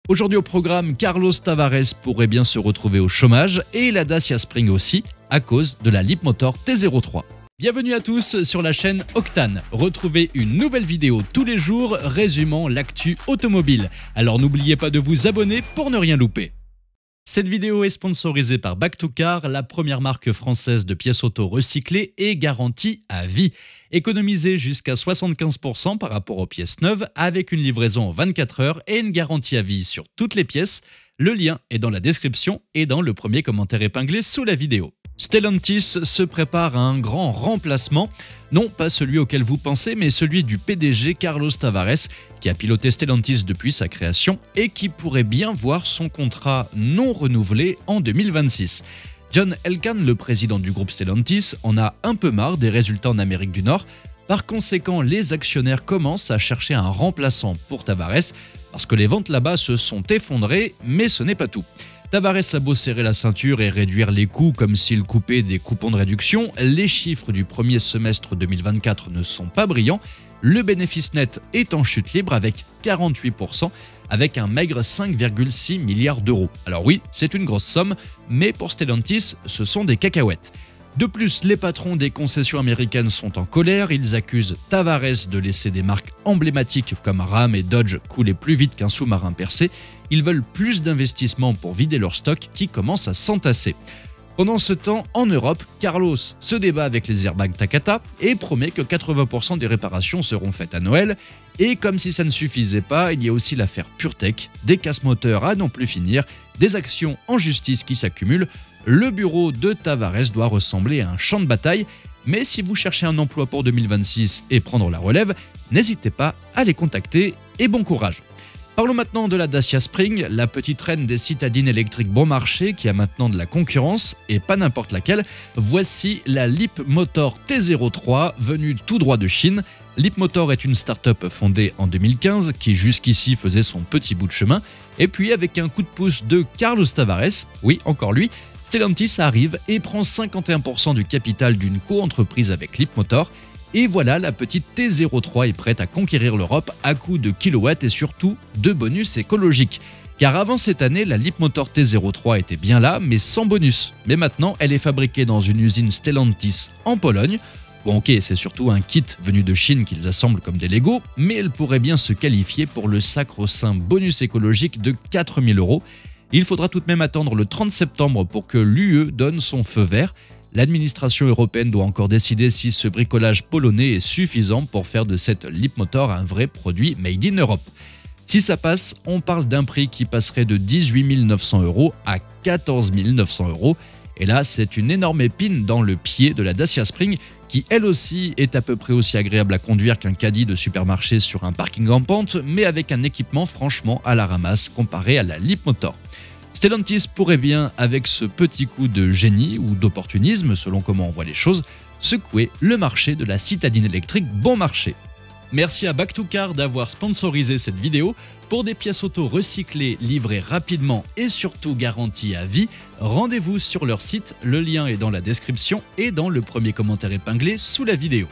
Aujourd'hui au programme, Carlos Tavares pourrait bien se retrouver au chômage et la Dacia Spring aussi à cause de la Leapmotor T03. Bienvenue à tous sur la chaîne Octane. Retrouvez une nouvelle vidéo tous les jours résumant l'actu automobile. Alors n'oubliez pas de vous abonner pour ne rien louper. Cette vidéo est sponsorisée par Back2Car, la première marque française de pièces auto recyclées et garantie à vie. Économisez jusqu'à 75% par rapport aux pièces neuves avec une livraison en 24 heures et une garantie à vie sur toutes les pièces. Le lien est dans la description et dans le premier commentaire épinglé sous la vidéo. Stellantis se prépare à un grand remplacement, non pas celui auquel vous pensez, mais celui du PDG Carlos Tavares, qui a piloté Stellantis depuis sa création et qui pourrait bien voir son contrat non renouvelé en 2026. John Elkann, le président du groupe Stellantis, en a un peu marre des résultats en Amérique du Nord. Par conséquent, les actionnaires commencent à chercher un remplaçant pour Tavares, parce que les ventes là-bas se sont effondrées, mais ce n'est pas tout. Tavares a beau serrer la ceinture et réduire les coûts comme s'il coupait des coupons de réduction, les chiffres du premier semestre 2024 ne sont pas brillants. Le bénéfice net est en chute libre avec 48%, avec un maigre 5,6 milliards d'euros. Alors oui, c'est une grosse somme, mais pour Stellantis, ce sont des cacahuètes. De plus, les patrons des concessions américaines sont en colère. Ils accusent Tavares de laisser des marques emblématiques comme Ram et Dodge couler plus vite qu'un sous-marin percé. Ils veulent plus d'investissements pour vider leur stock qui commence à s'entasser. Pendant ce temps, en Europe, Carlos se débat avec les airbags Takata et promet que 80% des réparations seront faites à Noël. Et comme si ça ne suffisait pas, il y a aussi l'affaire PureTech, des casse-moteurs à n'en plus finir, des actions en justice qui s'accumulent. Le bureau de Tavares doit ressembler à un champ de bataille, mais si vous cherchez un emploi pour 2026 et prendre la relève, n'hésitez pas à les contacter et bon courage. Parlons maintenant de la Dacia Spring, la petite reine des citadines électriques bon marché qui a maintenant de la concurrence, et pas n'importe laquelle. Voici la Leapmotor T03 venue tout droit de Chine. Leapmotor est une start-up fondée en 2015 qui jusqu'ici faisait son petit bout de chemin. Et puis avec un coup de pouce de Carlos Tavares, oui encore lui, Stellantis arrive et prend 51% du capital d'une coentreprise avec Leapmotor. Et voilà, la petite T03 est prête à conquérir l'Europe à coups de kilowatts et surtout de bonus écologiques. Car avant cette année, la Leapmotor T03 était bien là, mais sans bonus. Mais maintenant, elle est fabriquée dans une usine Stellantis en Pologne. Bon ok, c'est surtout un kit venu de Chine qu'ils assemblent comme des Lego, mais elle pourrait bien se qualifier pour le sacro-saint bonus écologique de 4 000 €. Il faudra tout de même attendre le 30 septembre pour que l'UE donne son feu vert. L'administration européenne doit encore décider si ce bricolage polonais est suffisant pour faire de cette Leapmotor un vrai produit made in Europe. Si ça passe, on parle d'un prix qui passerait de 18 900 € à 14 900 €. Et là, c'est une énorme épine dans le pied de la Dacia Spring, qui elle aussi est à peu près aussi agréable à conduire qu'un caddie de supermarché sur un parking en pente, mais avec un équipement franchement à la ramasse comparé à la Leapmotor. Stellantis pourrait bien, avec ce petit coup de génie ou d'opportunisme, selon comment on voit les choses, secouer le marché de la citadine électrique bon marché. Merci à Back2Car d'avoir sponsorisé cette vidéo. Pour des pièces auto recyclées, livrées rapidement et surtout garanties à vie, rendez-vous sur leur site, le lien est dans la description et dans le premier commentaire épinglé sous la vidéo.